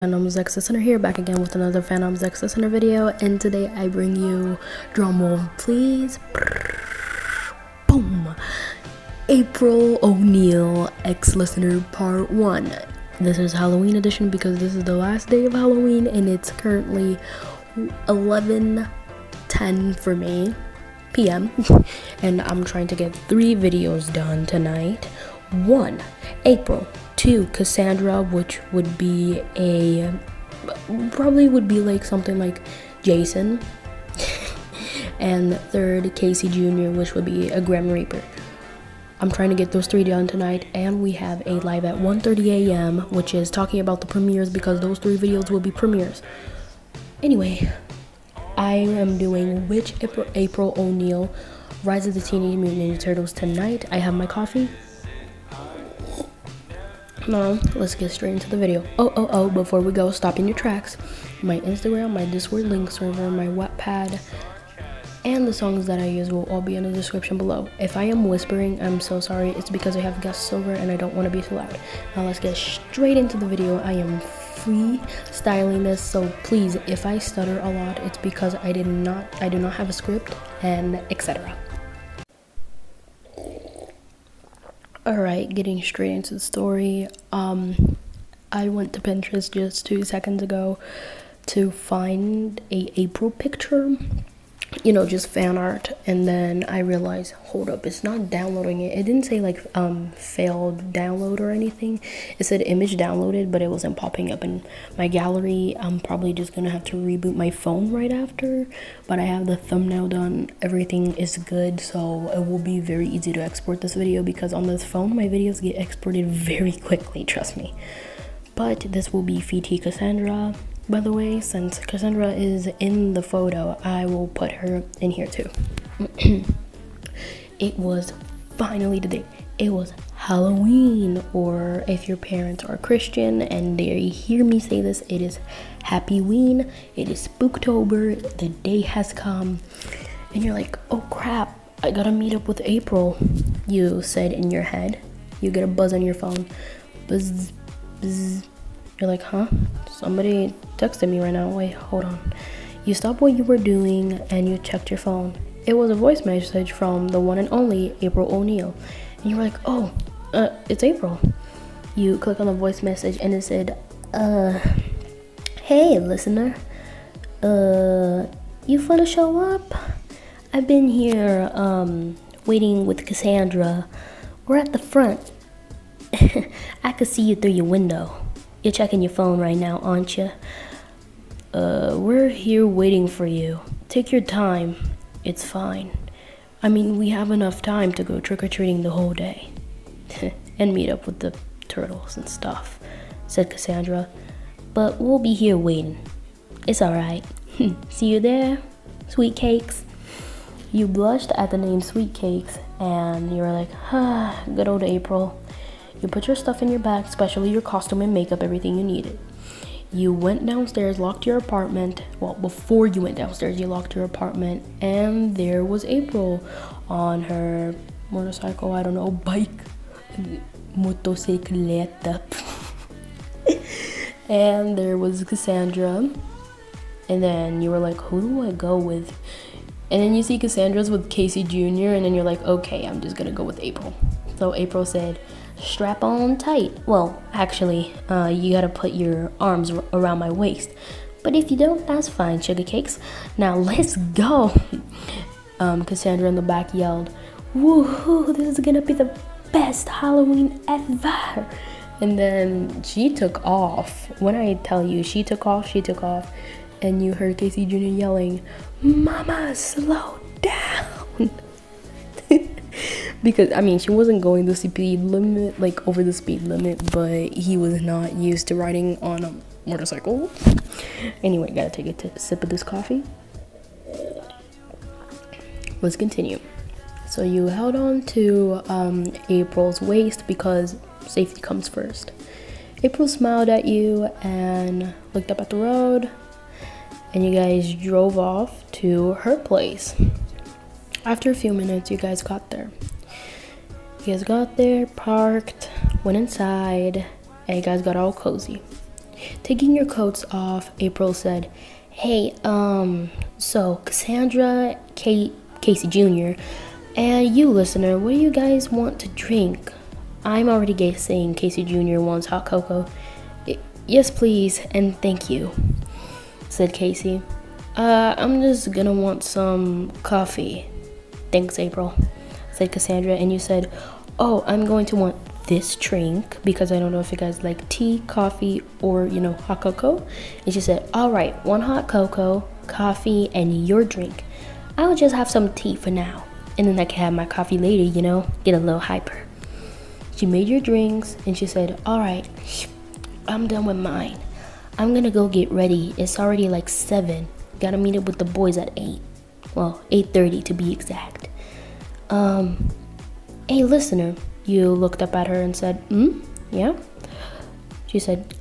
Phantom's X Listener here, back again with another Phantom's X Listener video, and today I bring you, drumroll please, boom, April Oneil X Listener Part 1. This is Halloween edition because this is the last day of Halloween and it's currently 11:10 for me, p.m. and I'm trying to get 3 videos done tonight. 1, April. 2, Cassandra, which would be probably would be like something like Jason. And 3rd, Casey Jr., which would be a Grim Reaper. I'm trying to get those 3 done tonight, and we have a live at 1:30 a.m., which is talking about the premieres because those 3 videos will be premieres. Anyway, I am doing which April Oneil, Rise of the Teenage Mutant Ninja Turtles tonight. I have my coffee. Now, let's get straight into the video. Before we go, stop in your tracks. My Instagram, my Discord link server, my wattpad, and the songs that I use will all be in the description below. If I am whispering, I'm so sorry. It's because I have guests over and I don't want to be so loud. Now let's get straight into the video. I am freestyling this, so please, if I stutter a lot, it's because I do not have a script and etc. Alright, getting straight into the story. I went to Pinterest just 2 seconds ago to find a April picture, just fan art, and then I realized, hold up, it's not downloading it. It didn't say like failed download or anything. It said image downloaded, but it wasn't popping up in my gallery. I'm probably just gonna have to reboot my phone right after, but I have the thumbnail done. Everything is good, so it will be very easy to export this video because on this phone my videos get exported very quickly, trust me. But this will be VT Cassandra. By the way, since Cassandra is in the photo, I will put her in here too. It was finally the day. It was Halloween, or if your parents are Christian and they hear me say this, it is Happy-ween. It is Spooktober. The day has come. And you're like, oh crap, I gotta meet up with April. You said in your head. You get a buzz on your phone. Buzz, buzz. You're like, huh? Somebody texted me right now. Wait, hold on. You stopped what you were doing and you checked your phone. It was a voice message from the one and only April Oneil. And you were like, oh, it's April. You click on the voice message and it said, hey, listener. You wanna show up? I've been here, waiting with Cassandra. We're at the front. I could see you through your window. You're checking your phone right now, aren't you? We're here waiting for you. Take your time. It's fine. I mean, we have enough time to go trick-or-treating the whole day. And meet up with the turtles and stuff, said Cassandra. But we'll be here waiting. It's alright. See you there, sweet cakes. You blushed at the name Sweet Cakes, and you were like, good old April. You put your stuff in your bag, especially your costume and makeup, everything you needed. You went downstairs, locked your apartment. Well, before you went downstairs, you locked your apartment, and there was April on her motorcycle, I don't know, bike, motocicleta. And there was Cassandra, and then you were like, who do I go with? And then you see Cassandra's with Casey Jr., and then you're like, okay, I'm just gonna go with April. So April said, strap on tight. Well, actually, you gotta put your arms around my waist. But if you don't, that's fine, sugar cakes. Now let's go. Cassandra in the back yelled, woohoo, this is gonna be the best Halloween ever. And then she took off. When I tell you she took off. And you heard Casey Jr. yelling, mama, slow down. Because, I mean, she wasn't going the speed limit, like over the speed limit, but he was not used to riding on a motorcycle. Anyway, gotta take a sip of this coffee. Let's continue. So you held on to April's waist because safety comes first. April smiled at you and looked up at the road, and you guys drove off to her place. After a few minutes, you guys got there. You guys got there, parked, went inside, and you guys got all cozy. Taking your coats off, April said, "Hey, so Cassandra, Casey Jr., and you listener, what do you guys want to drink?" I'm already guessing Casey Jr. wants hot cocoa. "Yes, please, and thank you," said Casey. I'm just gonna want some coffee." "Thanks, April," said Cassandra, and you said, "Oh, I'm going to want this drink because I don't know if you guys like tea, coffee, or, hot cocoa." And she said, "All right, one hot cocoa, coffee, and your drink. I'll just have some tea for now, and then I can have my coffee later, get a little hyper." She made your drinks, and she said, "All right, I'm done with mine. I'm gonna go get ready. It's already like 7. Gotta meet up with the boys at 8. Well, 8:30 to be exact." "Hey, listener," you looked up at her and said, "Yeah?" She said,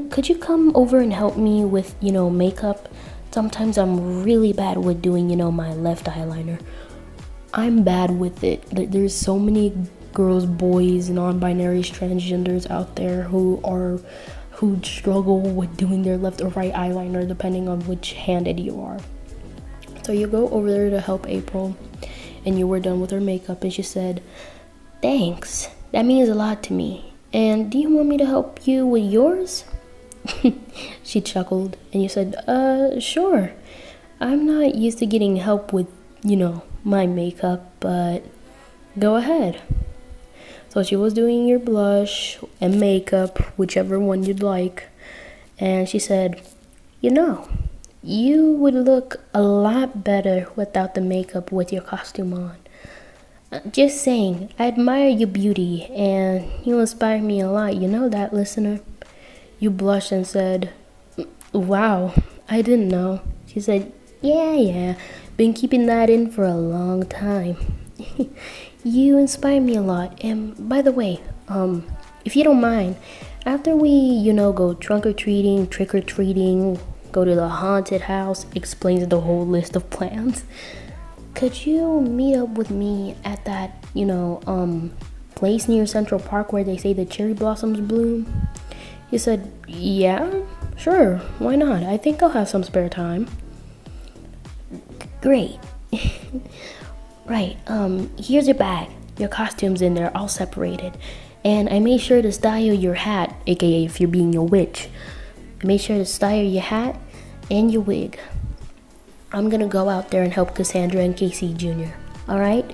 could you come over and help me with, makeup? Sometimes I'm really bad with doing, my left eyeliner. I'm bad with it. There's so many girls, boys, non-binary, transgenders out there who struggle with doing their left or right eyeliner depending on which handed you are." So you go over there to help April, and you were done with her makeup, and she said, "Thanks, that means a lot to me. And do you want me to help you with yours?" She chuckled, and you said, Sure. I'm not used to getting help with, my makeup, but go ahead." So she was doing your blush and makeup, whichever one you'd like. And she said, "You would look a lot better without the makeup with your costume on. Just saying, I admire your beauty and you inspire me a lot. You know that, listener." You blushed and said, "Wow, I didn't know." She said, Yeah, been keeping that in for a long time. You inspire me a lot. And by the way, if you don't mind, after we, go trunk-or-treating, trick-or-treating, go to the haunted house," explains the whole list of plans, "could you meet up with me at that, place near Central Park where they say the cherry blossoms bloom?" You said, "Yeah, sure, why not? I think I'll have some spare time." "Great." "Right, here's your bag. Your costume's in there, all separated. And I made sure to style your hat, aka if you're being a witch. I made sure to style your hat and your wig. I'm gonna go out there and help Cassandra and Casey Jr. Alright?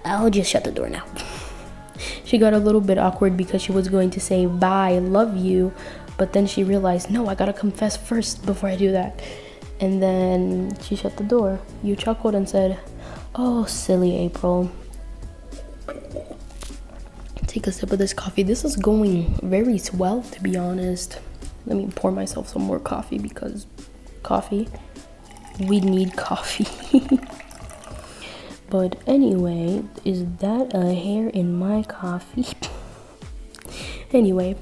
I'll just shut the door now." She got a little bit awkward because she was going to say, "Bye, love you," but then she realized, no, I gotta confess first before I do that. And then she shut the door. You chuckled and said, "Oh, silly April." Take a sip of this coffee. This is going very swell, to be honest. Let me pour myself some more coffee because we need coffee. But anyway, is that a hair in my coffee? Anyway,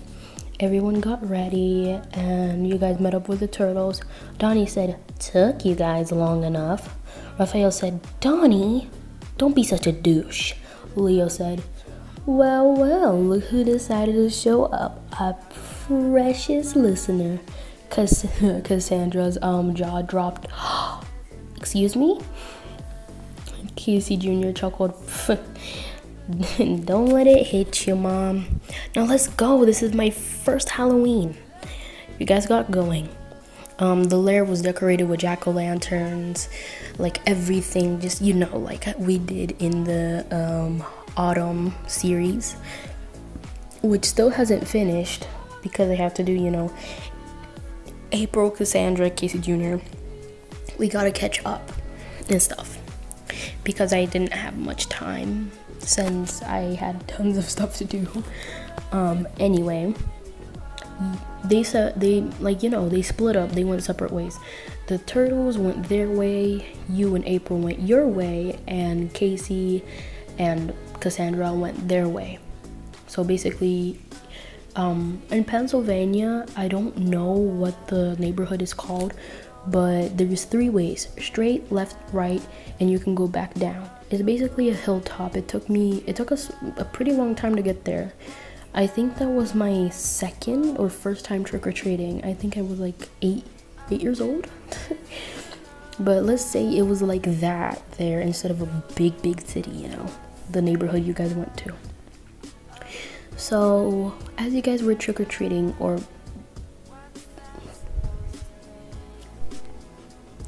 everyone got ready and you guys met up with the turtles. Donnie said, "Took you guys long enough." Raphael said, "Donnie, don't be such a douche." Leo said, Well, look who decided to show up. A precious listener." Cassandra's jaw dropped. "Excuse me?" Casey Jr. chuckled. "Don't let it hit you, Mom. Now let's go. This is my first Halloween." You guys got going. The lair was decorated with jack-o'-lanterns, like everything, just, like we did in the autumn series, which still hasn't finished because I have to do, April, Cassandra, Casey Jr. We gotta catch up and stuff because I didn't have much time since I had tons of stuff to do. Anyway, they split up. They went separate ways. The turtles went their way, you and April went your way, and Casey and Cassandra went their way. So basically, in Pennsylvania, I don't know what the neighborhood is called, but there's 3 ways: straight, left, right, and you can go back down. It's basically a hilltop. It took us a pretty long time to get there. I think that was my second or first time trick-or-treating. I think I was like 8 years old. But let's say it was like that there instead of a big city, you know, the neighborhood you guys went to. So as you guys were trick-or-treating, or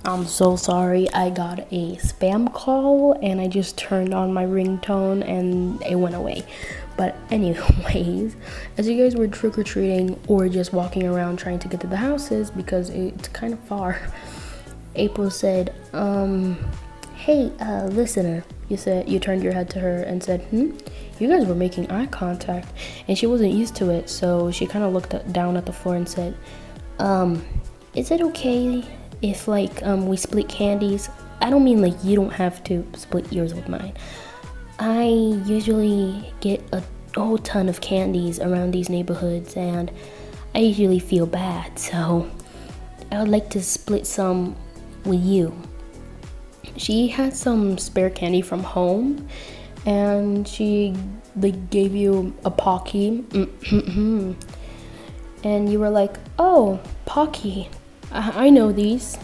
I'm so sorry, I got a spam call and I just turned on my ringtone and it went away. But anyways, as you guys were trick-or-treating or just walking around trying to get to the houses because it's kind of far, April said, hey, listener. You turned your head to her and said, you guys were making eye contact. And she wasn't used to it, so she kind of looked down at the floor and said, is it okay if like we split candies? I don't mean like you don't have to split yours with mine. I usually get a whole ton of candies around these neighborhoods and I usually feel bad, so I would like to split some with you. She had some spare candy from home and she like gave you a Pocky. And you were like, oh, Pocky, I know these.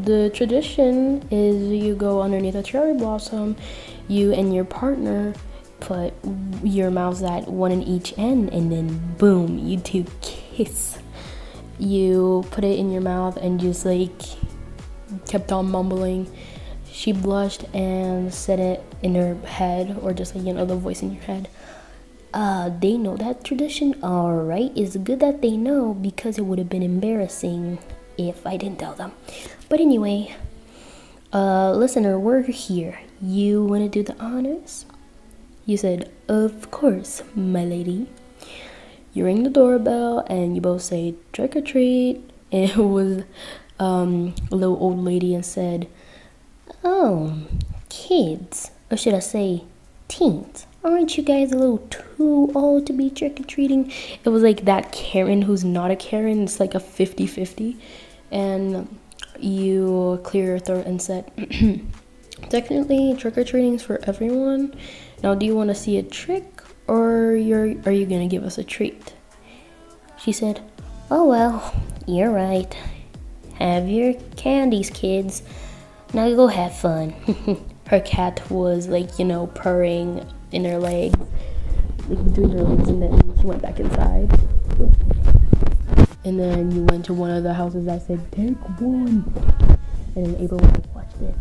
The tradition is you go underneath a cherry blossom, you and your partner put your mouths at one in each end, and then boom, you two kiss. You put it in your mouth and just like kept on mumbling. She blushed and said it in her head, or just like, you know, the voice in your head. They know that tradition, alright. It's good that they know because it would have been embarrassing if I didn't tell them. But anyway, listener, we're here. You want to do the honors? You said, of course, my lady. You ring the doorbell and you both say, trick or treat. And it was a little old lady and said, oh, kids, or should I say teens, aren't you guys a little too old to be trick-or-treating? It was like that Karen who's not a Karen. It's like a 50-50. And you clear your throat and said, technically trick-or-treating is for everyone. Now, do you want to see a trick, or are you gonna give us a treat? She said, oh well, you're right. Have your candies, kids. Now go have fun. Her cat was like, you know, purring in her legs, like between her legs, and then she went back inside. And then you went to one of the houses that said, take one. And then April was like, watch this.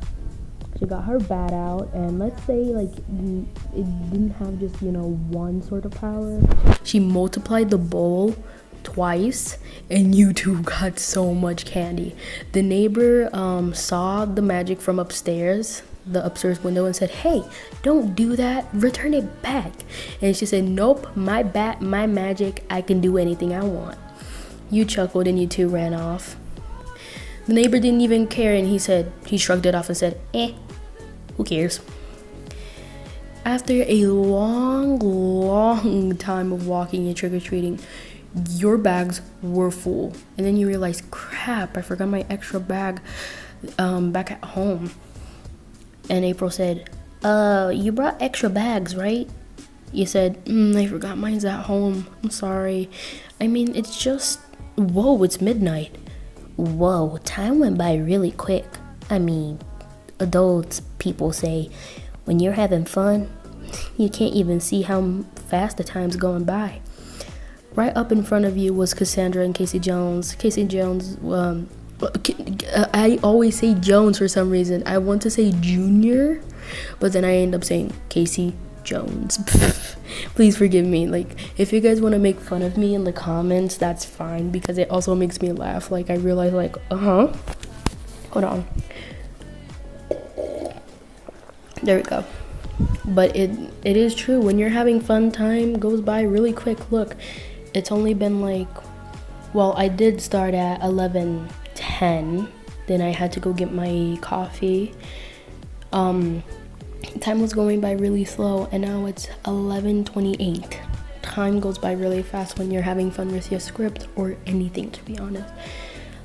She got her bat out, and let's say like it didn't have just, you know, one sort of power. She multiplied the bowl twice, and you two got so much candy. The neighbor saw the magic from upstairs, the upstairs window, and said, hey, don't do that, return it back. And she said, nope, my bat, my magic, I can do anything I want. You chuckled and you two ran off. The neighbor didn't even care, and he shrugged it off and said, who cares? After a long time of walking and trick-or-treating, your bags were full, and then you realized, crap, I forgot my extra bag back at home. And April said, you brought extra bags, right? You said, I forgot mine's at home, I'm sorry. I mean, it's just, whoa, it's midnight. Whoa, time went by really quick. I mean, adults, people say, when you're having fun, you can't even see how fast the time's going by. Right up in front of you was Cassandra and Casey Jones. Casey Jones, I always say Jones for some reason. I want to say Junior, but then I end up saying Casey Jones. Please forgive me. Like, if you guys want to make fun of me in the comments, that's fine, because it also makes me laugh. Like, I realize, like, hold on. There we go. But it is true. When you're having fun, time goes by really quick. Look, it's only been like, well, I did start at 11:10. Then I had to go get my coffee. Time was going by really slow, and now it's 11:28. Time goes by really fast when you're having fun with your script or anything, to be honest.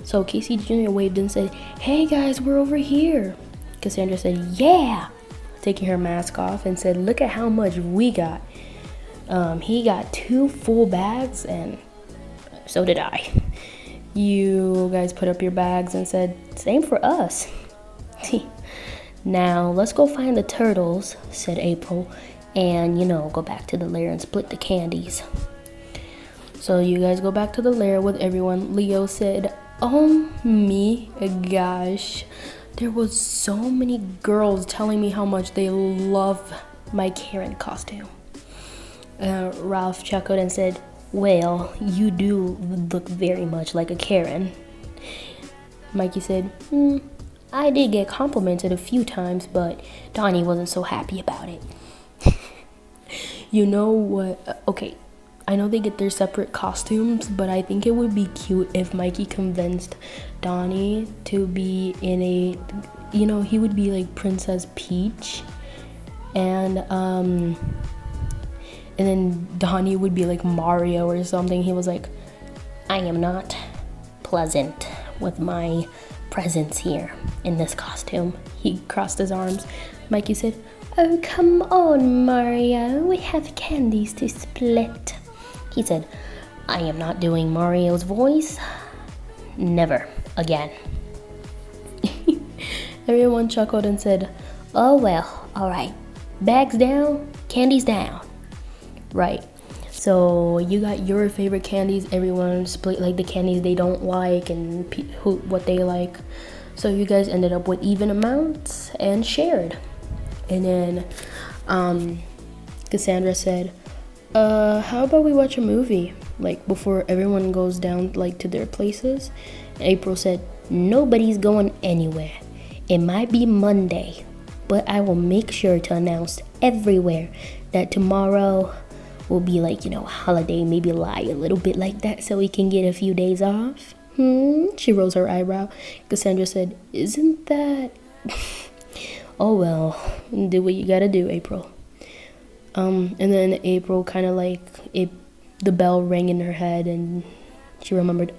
So Casey Jr. waved and said, hey guys, we're over here. Cassandra said, yeah, taking her mask off, and said, look at how much we got. He got 2 full bags, and so did I. You guys put up your bags and said, same for us. Now, let's go find the turtles, said April, and, go back to the lair and split the candies. So you guys go back to the lair with everyone. Leo said, oh me gosh, there was so many girls telling me how much they love my Karen costume. Ralph chuckled and said, well, you do look very much like a Karen. Mikey said, I did get complimented a few times, but Donnie wasn't so happy about it. You know what? Okay, I know they get their separate costumes, but I think it would be cute if Mikey convinced Donnie to be in a, he would be like Princess Peach, and then Donnie would be like Mario or something. He was like, I am not pleasant with my presence here in this costume. He crossed his arms. Mikey said, oh, come on, Mario. We have candies to split. He said, I am not doing Mario's voice. Never again. Everyone chuckled and said, oh, well, all right. Bags down, candies down. Right. So you got your favorite candies. Everyone split like the candies they don't like and what they like. So you guys ended up with even amounts and shared. And then Cassandra said, how about we watch a movie, like before everyone goes down like to their places? April said, nobody's going anywhere. It might be Monday, but I will make sure to announce everywhere that tomorrow will be like, holiday, maybe lie a little bit like that so we can get a few days off. She rose her eyebrow. Cassandra said, isn't that... Oh well, do what you gotta do, April. And then April kind of like, the bell rang in her head and she remembered,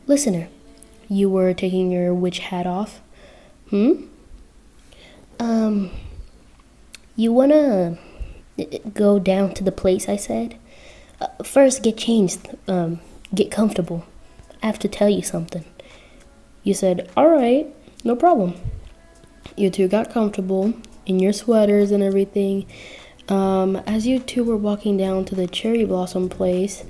listener, you were taking your witch hat off? You wanna go down to the place I said? First, get changed, get comfortable. I have to tell you something. You said, all right, no problem. You two got comfortable in your sweaters and everything. As you two were walking down to the cherry blossom place,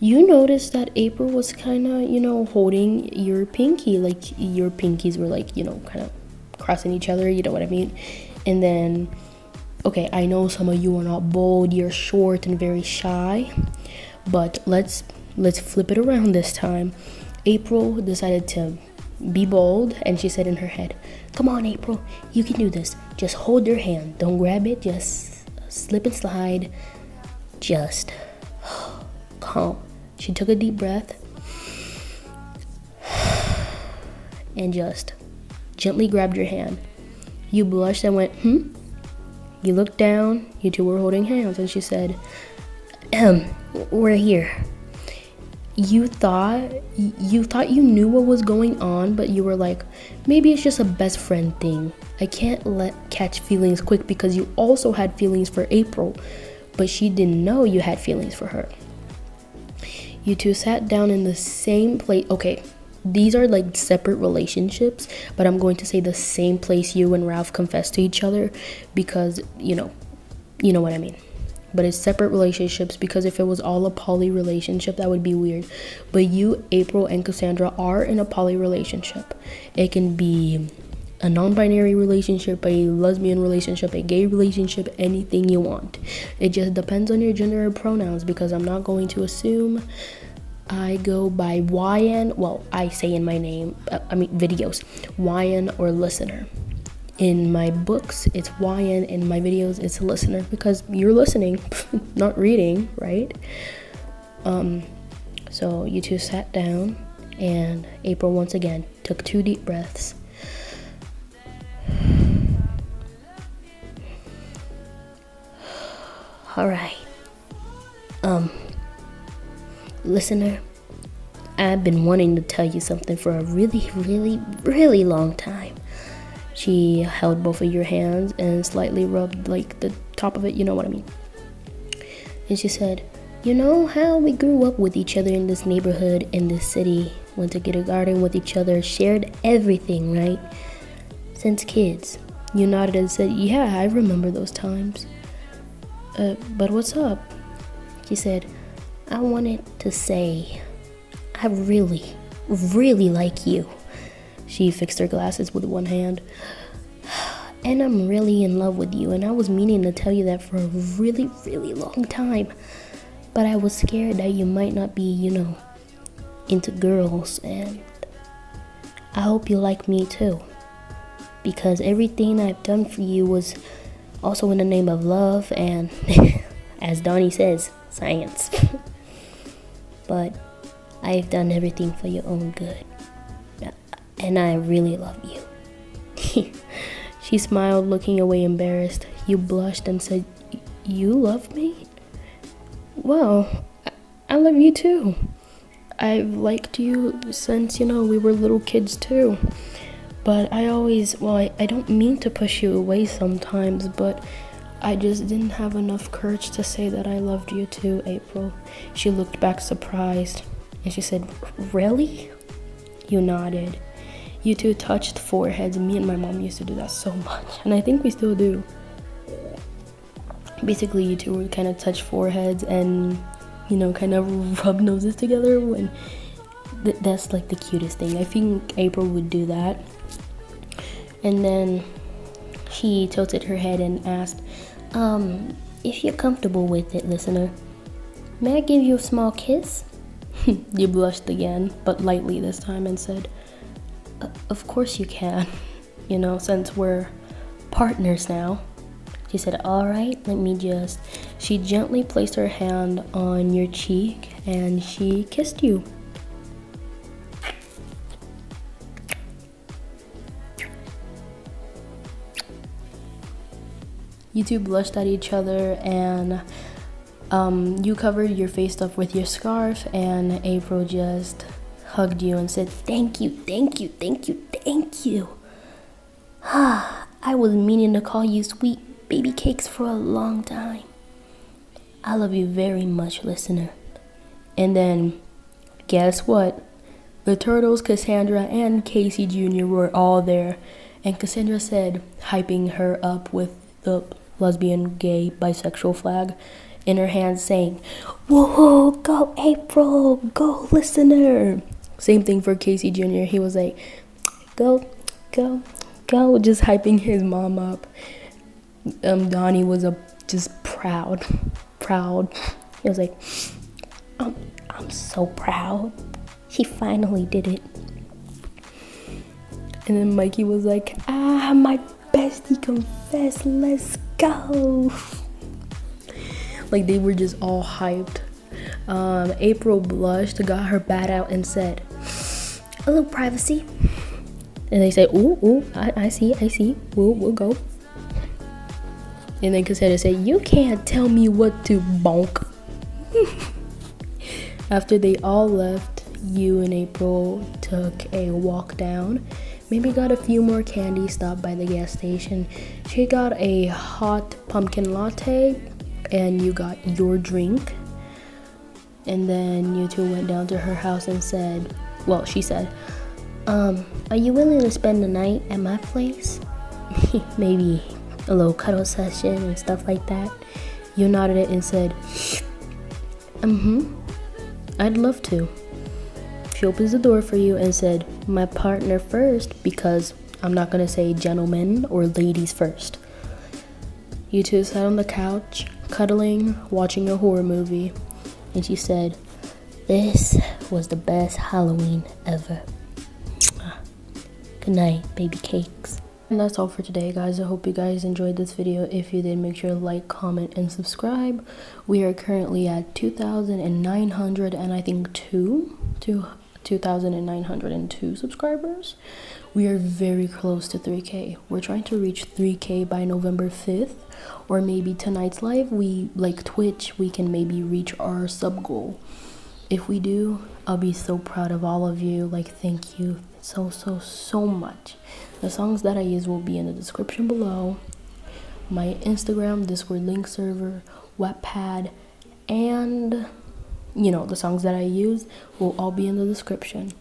you noticed that April was kind of, holding your pinky. Like, your pinkies were like, kind of crossing each other, you know what I mean? And then, okay, I know some of you are not bold, you're short and very shy, but let's flip it around this time. April decided to be bold, and she said in her head, come on, April, you can do this. Just hold your hand. Don't grab it. Just slip and slide. Just calm. She took a deep breath and just gently grabbed your hand. You blushed and went, You looked down. You two were holding hands, and she said, we're here. You thought you knew what was going on, but you were like, maybe it's just a best friend thing. I can't catch feelings quick because you also had feelings for April, but she didn't know you had feelings for her. You two sat down in the same place. Okay, these are like separate relationships, but I'm going to say the same place you and Ralph confessed to each other because, you know what I mean. But it's separate relationships because if it was all a poly relationship, that would be weird. But you, April, and Cassandra are in a poly relationship. It can be a non-binary relationship, a lesbian relationship, a gay relationship, anything you want. It just depends on your gender or pronouns because I'm not going to assume. I go by YN, well, I say in my name, videos, YN or listener. In my books, it's YN. In my videos, it's listener because you're listening, not reading, right? So you two sat down, and April once again took 2 deep breaths. All right. Listener, I've been wanting to tell you something for a really, really, really long time. She held both of your hands and slightly rubbed like the top of it, you know what I mean. And she said, you know how we grew up with each other in this neighborhood, in this city, went to kindergarten with each other, shared everything, right? Since kids. You nodded and said, yeah, I remember those times. But what's up? She said, I wanted to say, I really, really like you. She fixed her glasses with one hand. And I'm really in love with you, and I was meaning to tell you that for a really, really long time. But I was scared that you might not be, into girls, and I hope you like me too. Because everything I've done for you was also in the name of love and, as Donnie says, science. But I've done everything for your own good. And I really love you. She smiled, looking away embarrassed. You blushed and said, you love me? Well, I love you too. I've liked you since, we were little kids too. But I don't mean to push you away sometimes, but I just didn't have enough courage to say that I loved you too, April. She looked back surprised, and she said, really? You nodded. You two touched foreheads. Me and my mom used to do that so much, and I think we still do. Basically, you two would kind of touch foreheads and, kind of rub noses together. When that's like the cutest thing. I think April would do that. And then she tilted her head and asked, if you're comfortable with it, listener, may I give you a small kiss? You blushed again, but lightly this time, and said, of course you can, since we're partners now. She said, all right, let me just. She gently placed her hand on your cheek and she kissed you. You two blushed at each other, and you covered your face up with your scarf, and April just hugged you and said, thank you, thank you, thank you, thank you. I was meaning to call you sweet baby cakes for a long time. I love you very much, listener. And then, guess what? The Turtles, Cassandra, and Casey Jr. were all there, and Cassandra said, hyping her up with the lesbian, gay, bisexual flag in her hand, saying, whoa, go April, go listener. Same thing for Casey Jr. He was like, go, go, go, just hyping his mom up. Donnie was just proud. He was like, I'm so proud. He finally did it. And then Mikey was like, my bestie confessed, let's go. Like, they were just all hyped. April blushed, got her bat out, and said, a little privacy. And they said, ooh, I see, we'll go. And then Cassandra said, you can't tell me what to bonk. After they all left, you and April took a walk down. Maybe got a few more candy, stopped by the gas station. She got a hot pumpkin latte, and you got your drink. And then you two went down to her house and she said, are you willing to spend the night at my place? Maybe a little cuddle session and stuff like that. You nodded it and said, I'd love to. She opens the door for you and said, my partner first, because I'm not gonna say gentlemen or ladies first. You two sat on the couch, cuddling, watching a horror movie, and she said, this was the best Halloween ever. Good night, baby cakes. And that's all for today, guys. I hope you guys enjoyed this video. If you did, make sure to like, comment, and subscribe. We are currently at 2,900 and I think 2,902 subscribers. We are very close to 3K. We're trying to reach 3K by November 5th, or maybe tonight's live, Twitch, we can maybe reach our sub goal. If we do, I'll be so proud of all of you. Thank you so much. The songs that I use will be in the description below. My Instagram, Discord link server, Wattpad, and you know, the songs that I use will all be in the description.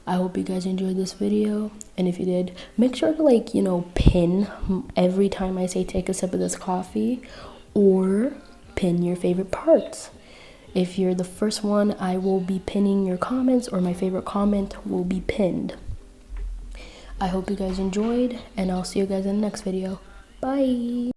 I hope you guys enjoyed this video, and if you did, make sure to, like, you know, pin every time I say take a sip of this coffee, or pin your favorite parts. If you're the first one, I will be pinning your comments, or my favorite comment will be pinned. I hope you guys enjoyed, and I'll see you guys in the next video. Bye.